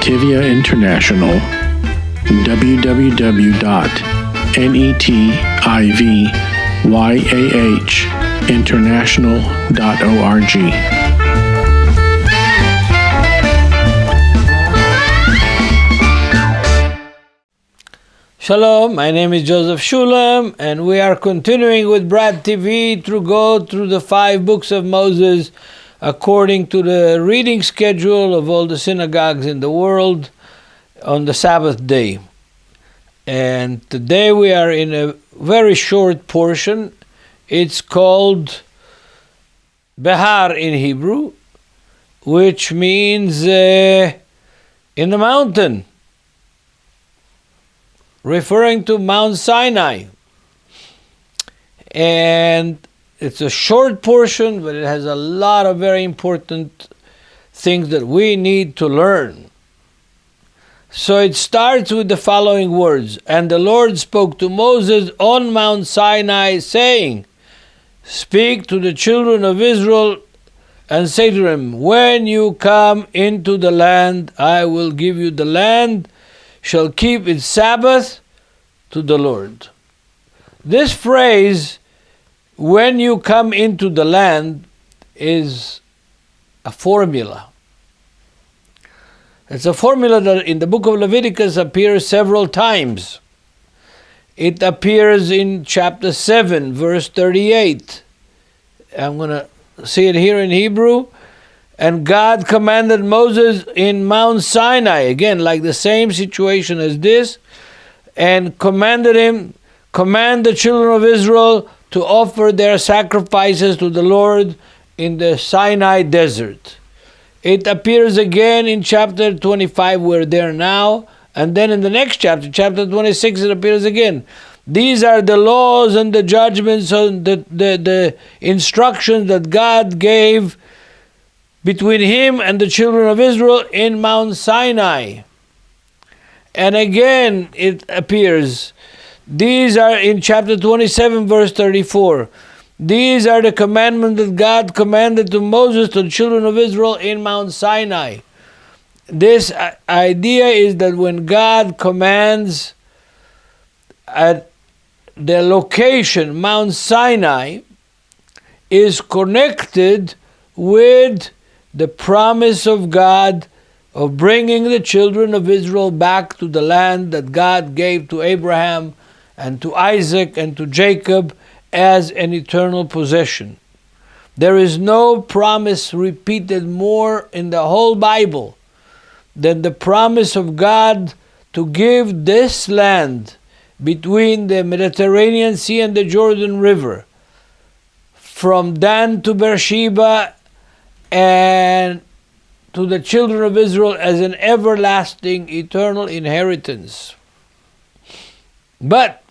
Netivyah International, www.netivyahinternational.org. Shalom, my name is Joseph Shulam, and we are continuing with Brad TV to go through the 5 books of Moses according to the reading schedule of all the synagogues in the world on the Sabbath day. And today we are in a very short portion. It's called Behar in Hebrew, which means in the mountain, referring to Mount Sinai. And it's a short portion, but it has a lot of very important things that we need to learn. So it starts with the following words. And the Lord spoke to Moses on Mount Sinai, saying, "Speak to the children of Israel and say to them, when you come into the land, I will give you the land, shall keep its Sabbath to the Lord." This phrase, when you come into the land, is a formula. It's a formula that in the book of Leviticus appears several times. It appears in chapter 7, verse 38. I'm going to see it here in Hebrew. And God commanded Moses in Mount Sinai, again, like the same situation as this, and commanded him, command the children of Israel to offer their sacrifices to the Lord in the Sinai desert. It appears again in chapter 25, we're there now, and then in the next chapter, chapter 26, it appears again. These are the laws and the judgments and the instructions that God gave between him and the children of Israel in Mount Sinai. And again it appears. These are in chapter 27, verse 34. These are the commandments that God commanded to Moses, to the children of Israel in Mount Sinai. This idea is that when God commands at the location, Mount Sinai, is connected with the promise of God of bringing the children of Israel back to the land that God gave to Abraham and to Isaac and to Jacob as an eternal possession. There is no promise repeated more in the whole Bible than the promise of God to give this land between the Mediterranean Sea and the Jordan River, from Dan to Beersheba, and to the children of Israel as an everlasting, eternal inheritance. But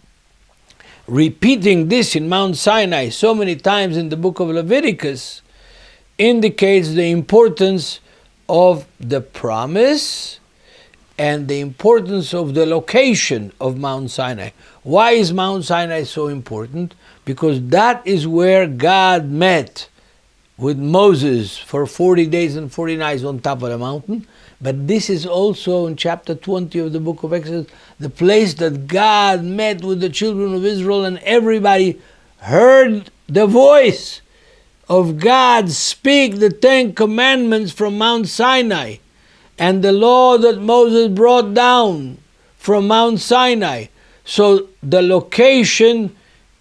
repeating this in Mount Sinai so many times in the book of Leviticus indicates the importance of the promise and the importance of the location of Mount Sinai. Why is Mount Sinai so important? Because that is where God met with Moses for 40 days and 40 nights on top of the mountain. But this is also in chapter 20 of the book of Exodus, the place that God met with the children of Israel, and everybody heard the voice of God speak the 10 commandments from Mount Sinai and the law that Moses brought down from Mount Sinai. So the location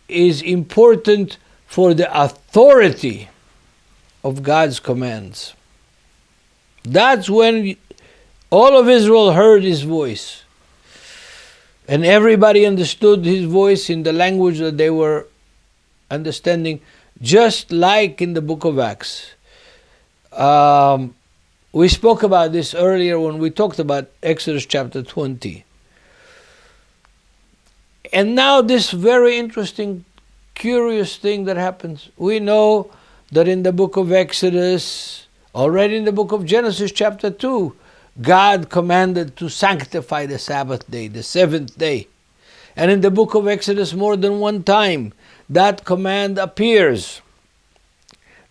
is important for the authority of God's commands. That's when all of Israel heard his voice. And everybody understood his voice in the language that they were understanding, just like in the book of Acts. We spoke about this earlier when we talked about Exodus chapter 20. And now this very interesting, curious thing that happens. We know that in the book of Exodus, already in the book of Genesis chapter 2, God commanded to sanctify the Sabbath day, the 7th day. And in the book of Exodus more than one time, that command appears.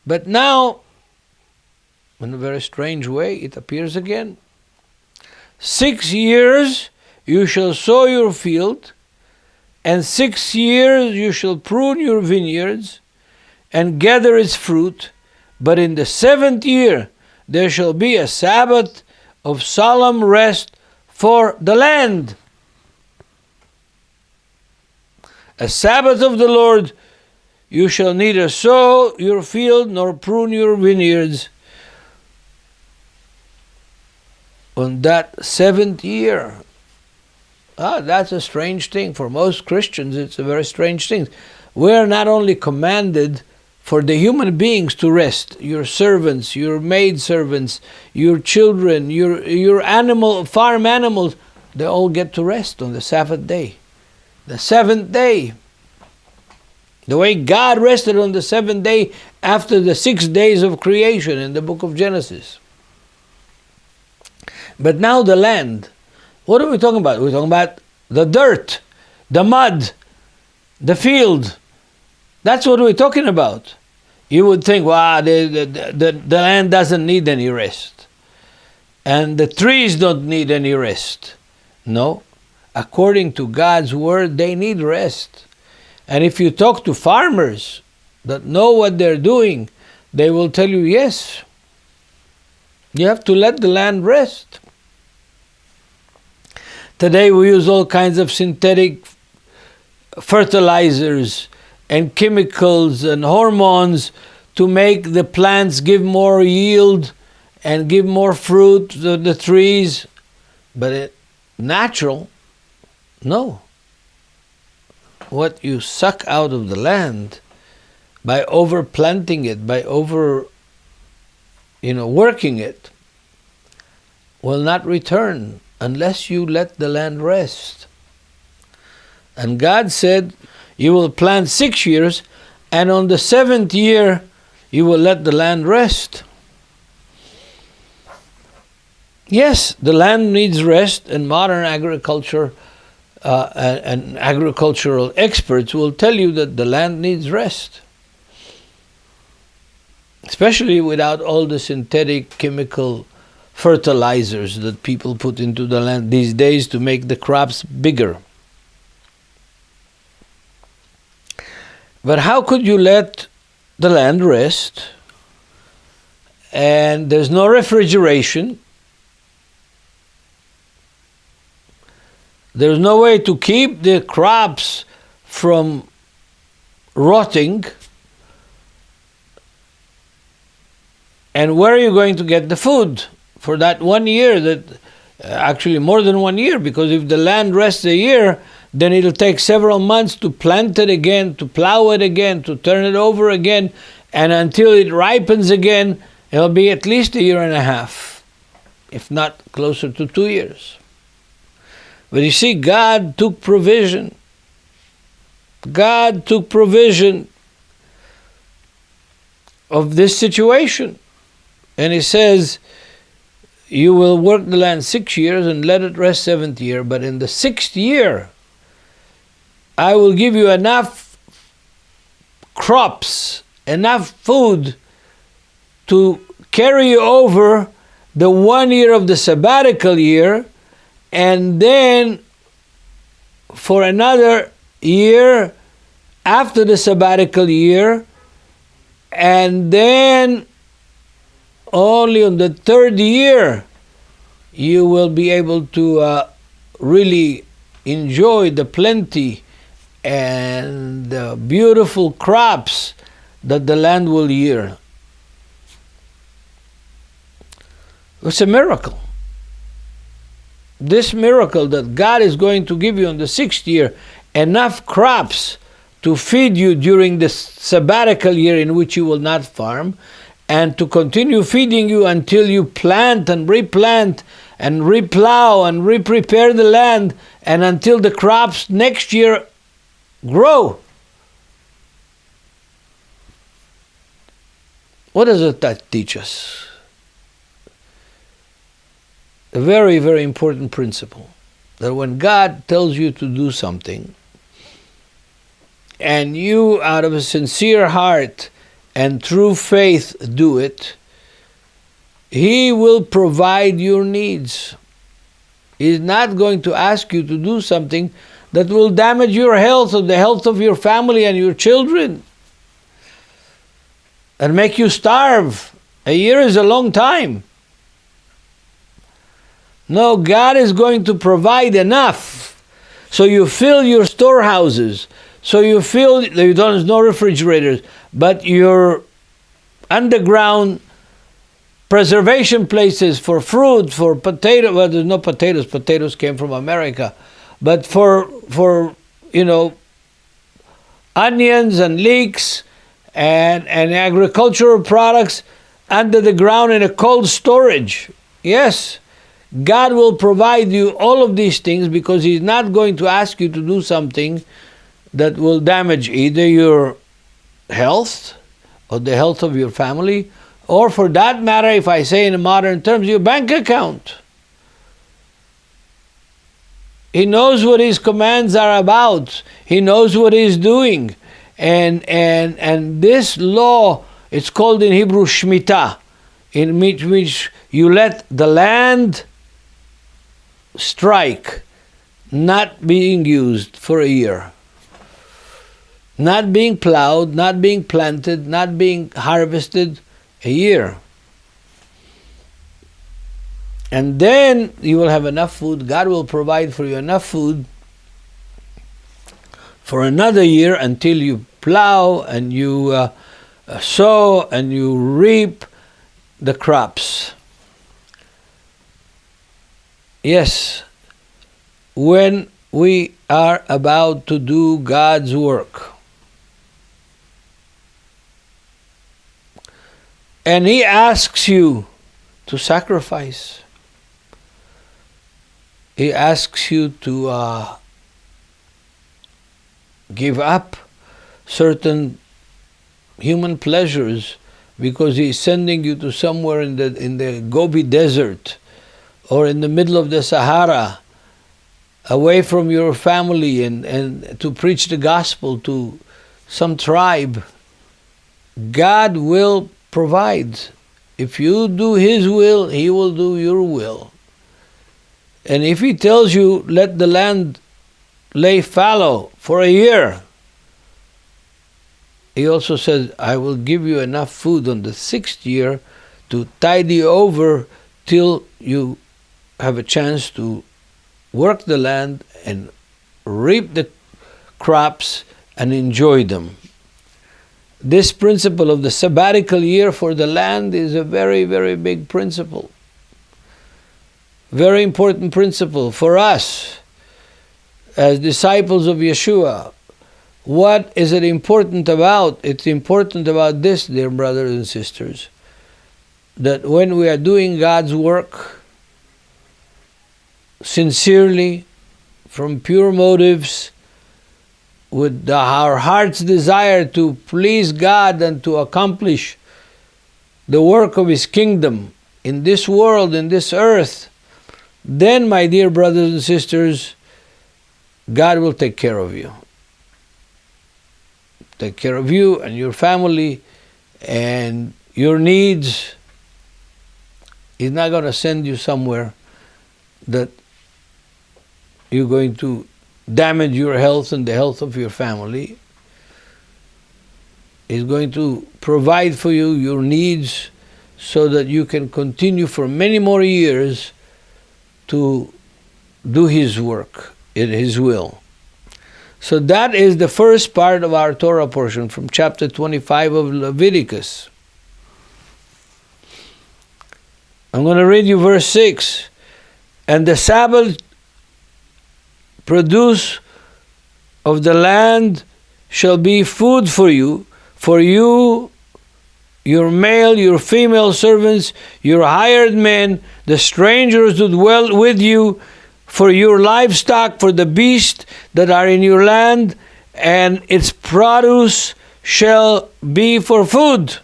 But now, in a very strange way, it appears again. 6 years you shall sow your field, and 6 years you shall prune your vineyards, and gather its fruit. But in the 7th year there shall be a Sabbath of solemn rest for the land. A Sabbath of the Lord. You shall neither sow your field nor prune your vineyards on that 7th year. That's a strange thing. For most Christians, it's a very strange thing. We're not only commanded for the human beings to rest, your servants, your maidservants, your children, your farm animals, they all get to rest on the Sabbath day. The 7th day. The way God rested on the 7th day after the 6 days of creation in the book of Genesis. But now the land. What are we talking about? We're talking about the dirt, the mud, the field. That's what we're talking about. You would think, wow, the land doesn't need any rest. And the trees don't need any rest. No. According to God's word, they need rest. And if you talk to farmers that know what they're doing, they will tell you, yes, you have to let the land rest. Today we use all kinds of synthetic fertilizers and chemicals and hormones to make the plants give more yield and give more fruit to the trees. But natural, no. What you suck out of the land by overplanting it, by working it, will not return unless you let the land rest. And God said, you will plant 6 years, and on the 7th year, you will let the land rest. Yes, the land needs rest, and modern agriculture and agricultural experts will tell you that the land needs rest. Especially without all the synthetic chemical fertilizers that people put into the land these days to make the crops bigger. But how could you let the land rest and there's no refrigeration? There's no way to keep the crops from rotting. And where are you going to get the food for that 1 year? Actually more than 1 year, because if the land rests a year, then it'll take several months to plant it again, to plow it again, to turn it over again, and until it ripens again, it'll be at least 1.5 years, if not closer to 2 years. But you see, God took provision. God took provision of this situation. And He says, you will work the land 6 years and let it rest 7th year. But in the 6th year, I will give you enough crops, enough food to carry you over the 1 year of the sabbatical year, and then for another year after the sabbatical year, and then only on the 3rd year you will be able to really enjoy the plenty and the beautiful crops that the land will yield. It's a miracle. This miracle that God is going to give you on the 6th year enough crops to feed you during the sabbatical year in which you will not farm, and to continue feeding you until you plant and replant and replow and re-prepare the land, and until the crops next year grow. What does that teach us? A very, very important principle, that when God tells you to do something, and you out of a sincere heart and true faith do it, He will provide your needs. He's not going to ask you to do something that will damage your health or the health of your family and your children and make you starve. A year is a long time. No, God is going to provide enough so you fill your storehouses, so you fill, there's no refrigerators, but your underground preservation places for fruit, for potato. Well, there's no potatoes. Potatoes came from America, but for onions and leeks and agricultural products under the ground in a cold storage. Yes, God will provide you all of these things because He's not going to ask you to do something that will damage either your health or the health of your family, or for that matter, if I say in modern terms, your bank account. He knows what His commands are about. He knows what He's doing. And this law, it's called in Hebrew Shemitah, in which you let the land strike, not being used for a year. Not being plowed, not being planted, not being harvested, a year. And then you will have enough food. God will provide for you enough food for another year until you plow and you sow and you reap the crops. Yes, when we are about to do God's work, and He asks you to sacrifice, He asks you to give up certain human pleasures because He's sending you to somewhere in the Gobi Desert or in the middle of the Sahara, away from your family, and to preach the gospel to some tribe. God will provide. If you do His will, He will do your will. And if He tells you, let the land lay fallow for a year, He also says, I will give you enough food on the 6th year to tide you over till you have a chance to work the land and reap the crops and enjoy them. This principle of the sabbatical year for the land is a very, very big principle. Very important principle for us as disciples of Yeshua. What is it important about? It's important about this, dear brothers and sisters, that when we are doing God's work sincerely, from pure motives, with our heart's desire to please God and to accomplish the work of His kingdom in this world, in this earth, then, my dear brothers and sisters, God will take care of you. Take care of you and your family and your needs. He's not going to send you somewhere that you're going to damage your health and the health of your family. He's going to provide for you your needs so that you can continue for many more years to do His work in His will. So that is the first part of our Torah portion from chapter 25 of Leviticus. I'm going to read you verse 6. And the Sabbath produce of the land shall be food for you, your male, your female servants, your hired men, the strangers who dwell with you, for your livestock, for the beasts that are in your land, and its produce shall be for food.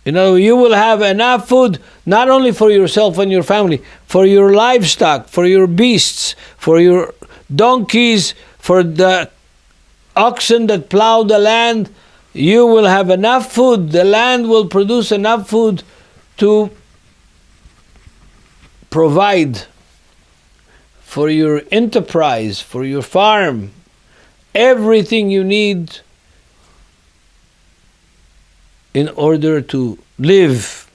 You know, you will have enough food, not only for yourself and your family, for your livestock, for your beasts, for your donkeys, for the oxen that plow the land. You will have enough food. The land will produce enough food to provide for your enterprise, for your farm, everything you need in order to live.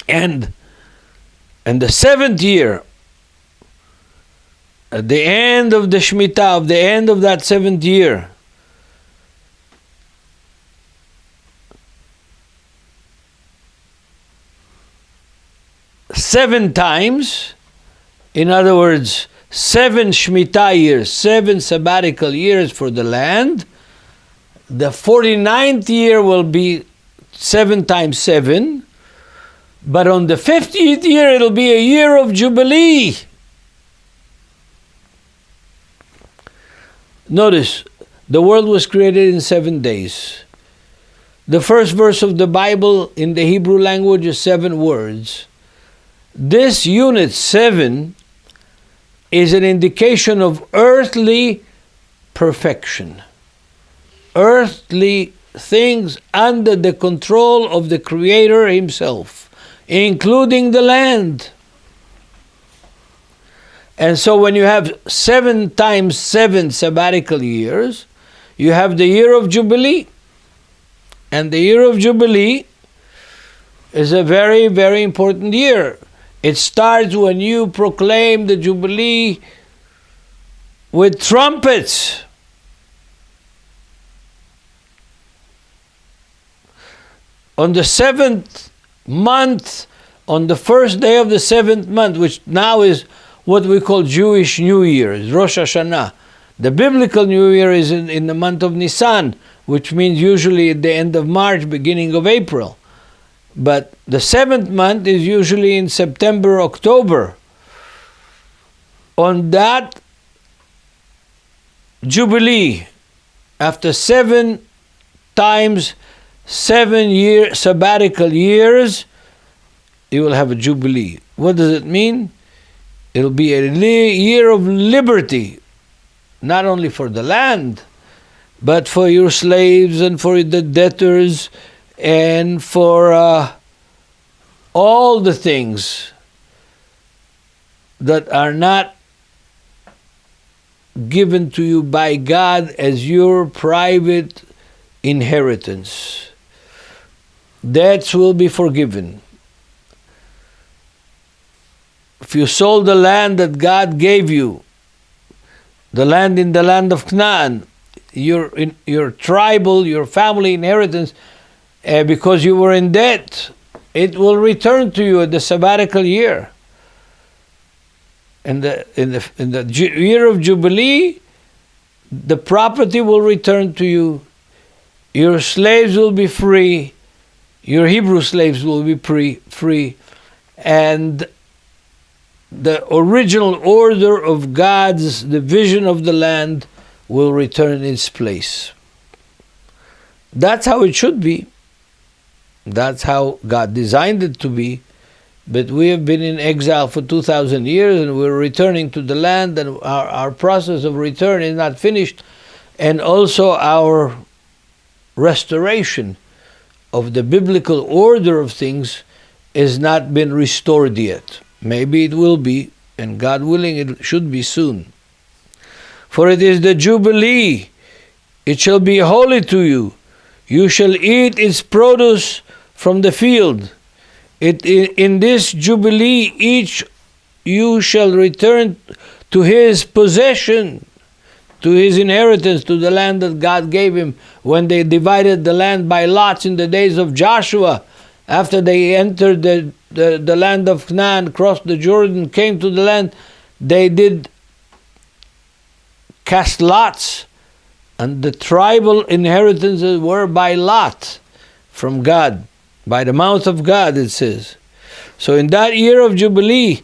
And the 7th year, at the end of the Shemitah, of the end of that 7th year, seven times, in other words, 7 Shemitah years, 7 sabbatical years for the land. The 49th year will be 7 times 7, but on the 50th year it'll be a year of Jubilee. Notice, the world was created in 7 days. The first verse of the Bible in the Hebrew language is 7 words. This unit 7 is an indication of earthly perfection. Earthly things under the control of the Creator Himself, including the land. And so when you have 7 times 7 sabbatical years, you have the year of Jubilee. And the year of Jubilee is a very, very important year. It starts when you proclaim the Jubilee with trumpets. On the 7th month, on the first day of the 7th month, which now is what we call Jewish New Year, is Rosh Hashanah. The biblical New Year is in the month of Nisan, which means usually at the end of March, beginning of April. But the 7th month is usually in September, October. On that Jubilee, after 7 times 7 sabbatical years, you will have a Jubilee. What does it mean? It'll be a year of liberty, not only for the land, but for your slaves and for the debtors and for all the things that are not given to you by God as your private inheritance. Debts will be forgiven. If you sold the land that God gave you, the land in the land of Canaan, your tribal, your family inheritance, because you were in debt, it will return to you at the sabbatical year. In the year of Jubilee, the property will return to you. Your slaves will be free. Your Hebrew slaves will be free. And the original order of God's division of the land will return in its place. That's how it should be. That's how God designed it to be. But we have been in exile for 2,000 years and we're returning to the land, and our process of return is not finished. And also our restoration of the biblical order of things has not been restored yet. Maybe it will be, and God willing, it should be soon. For it is the Jubilee, it shall be holy to you. You shall eat its produce from the field. In this Jubilee, each you shall return to his possession, to his inheritance, to the land that God gave him when they divided the land by lots in the days of Joshua. After they entered the land of Canaan, crossed the Jordan, came to the land, they did cast lots, and the tribal inheritances were by lot from God, by the mouth of God, it says. So in that year of Jubilee,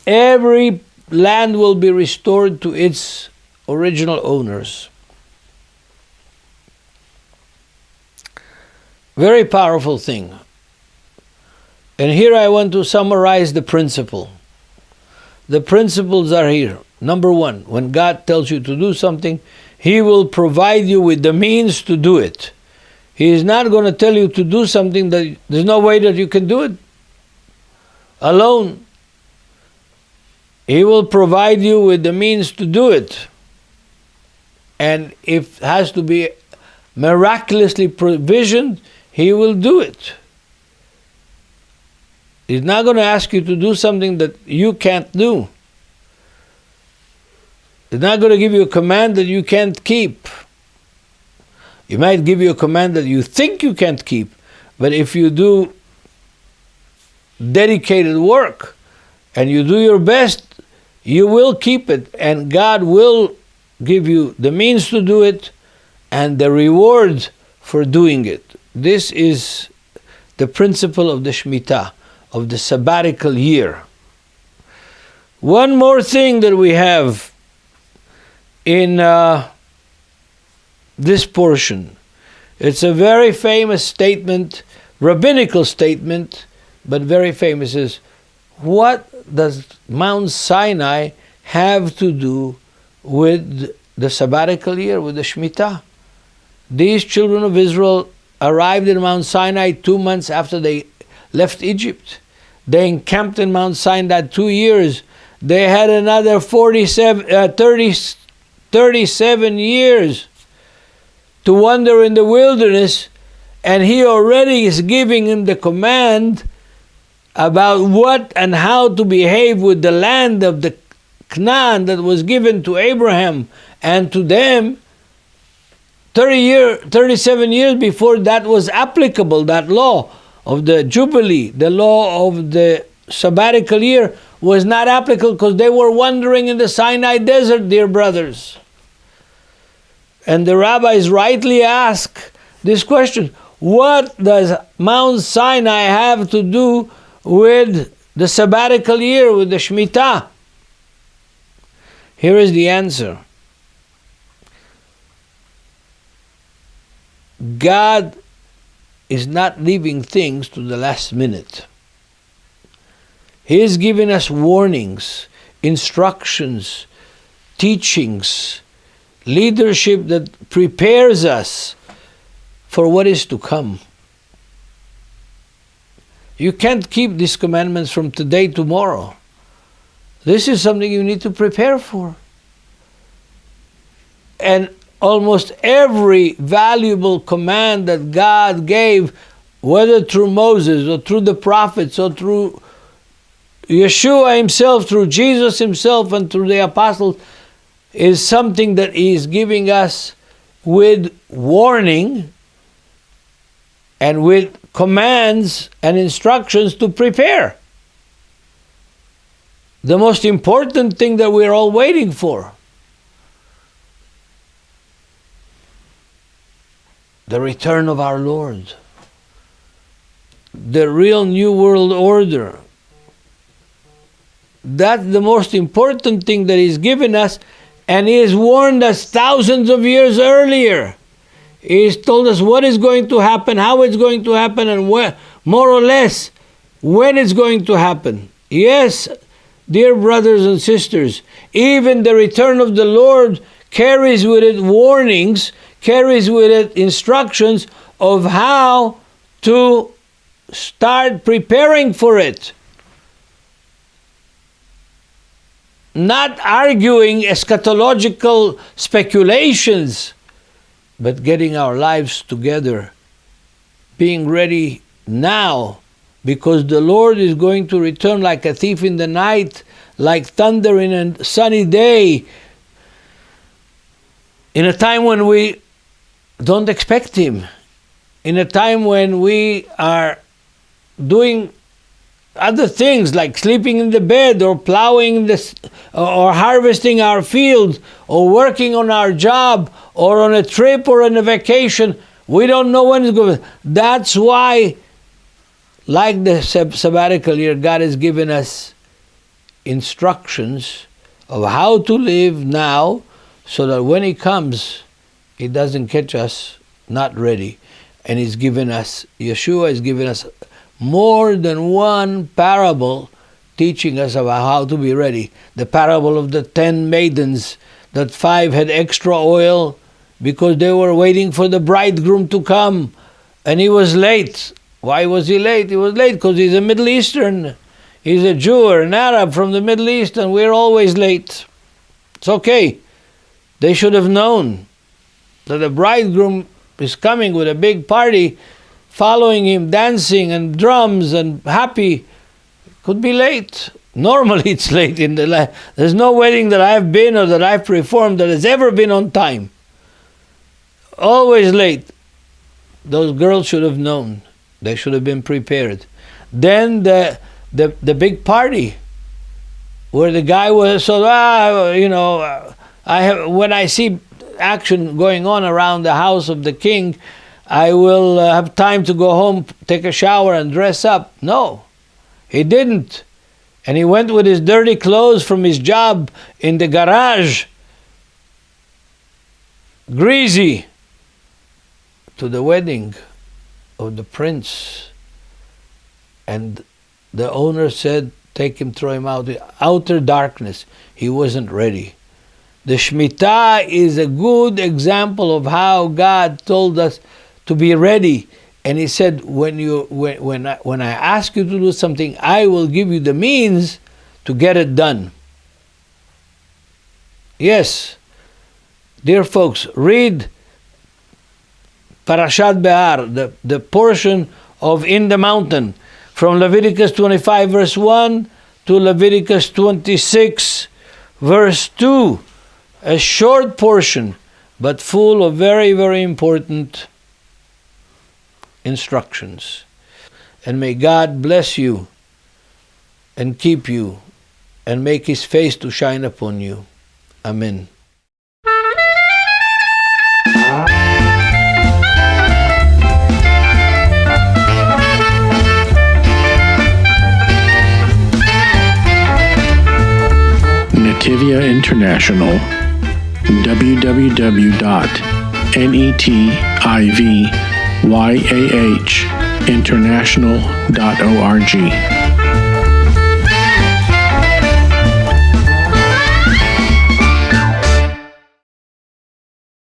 every land will be restored to its original owners. Very powerful thing. And here I want to summarize the principle. The principles are here. Number one, when God tells you to do something, He will provide you with the means to do it. He is not going to tell you to do something that there's no way that you can do it alone. He will provide you with the means to do it. And if it has to be miraculously provisioned, He will do it. He's not going to ask you to do something that you can't do. He's not going to give you a command that you can't keep. He might give you a command that you think you can't keep, but if you do dedicated work and you do your best, you will keep it, and God will give you the means to do it and the reward for doing it. This is the principle of the Shemitah, of the sabbatical year. One more thing that we have in this portion. It's a very famous statement, rabbinical statement, but very famous, is what does Mount Sinai have to do with the sabbatical year, with the Shemitah? These children of Israel arrived in Mount Sinai 2 months after they left Egypt. They encamped in Mount Sinai 2 years. They had another 37 years to wander in the wilderness, and He already is giving them the command about what and how to behave with the land of the Canaan that was given to Abraham and to them 37 years before that was applicable. That law of the Jubilee, the law of the sabbatical year, was not applicable because they were wandering in the Sinai desert, dear brothers. And the rabbis rightly ask this question: what does Mount Sinai have to do with the sabbatical year, with the Shemitah? Here is the answer. God is not leaving things to the last minute. He is giving us warnings, instructions, teachings, leadership that prepares us for what is to come. You can't keep these commandments from today, tomorrow. This is something you need to prepare for. And almost every valuable command that God gave, whether through Moses or through the prophets or through Yeshua Himself, through Jesus Himself and through the apostles, is something that He is giving us with warning and with commands and instructions to prepare. The most important thing that we're all waiting for. The return of our Lord. The real new world order. That's the most important thing that He's given us, and He has warned us thousands of years earlier. He's told us what is going to happen, how it's going to happen, and where, more or less when it's going to happen. Yes, dear brothers and sisters, even the return of the Lord carries with it warnings, carries with it instructions of how to start preparing for it. Not arguing eschatological speculations, but getting our lives together, being ready now, because the Lord is going to return like a thief in the night, like thunder in a sunny day, in a time when we don't expect Him, in a time when we are doing other things like sleeping in the bed or plowing this or harvesting our field or working on our job or on a trip or on a vacation. We don't know when it's going to. That's why, like the sabbatical year, God has given us instructions of how to live now so that when He comes, He doesn't catch us not ready. And He's given us, Yeshua has given us more than one parable teaching us about how to be ready. The parable of the 10 maidens, that 5 had extra oil because they were waiting for the bridegroom to come, and he was late. Why was he late? He was late because he's a Middle Eastern. he's a Jew or an Arab from the Middle East and we're always late. It's okay. They should have known that the bridegroom is coming with a big party, following him, dancing and drums and happy. Could be late. Normally it's late in the life. There's no wedding that I've been or that I've performed that has ever been on time. Always late. Those girls should have known. They should have been prepared. Then the big party, where the guy was when I see action going on around the house of the king, I will have time to go home, take a shower, and dress up. No, he didn't. And he went with his dirty clothes from his job in the garage, greasy, to the wedding of the prince. And the owner said, take him, throw him out. Outer darkness. He wasn't ready. The Shemitah is a good example of how God told us to be ready. And he said, when I ask you to do something, I will give you the means to get it done. Yes, dear folks, read Parashat Behar, the portion of In the Mountain, from Leviticus 25 verse 1 to Leviticus 26 verse 2. A short portion, but full of very, very important instructions. And may God bless you and keep you and make His face to shine upon you. Amen. Netivyah International, www.netivyahinternational.org.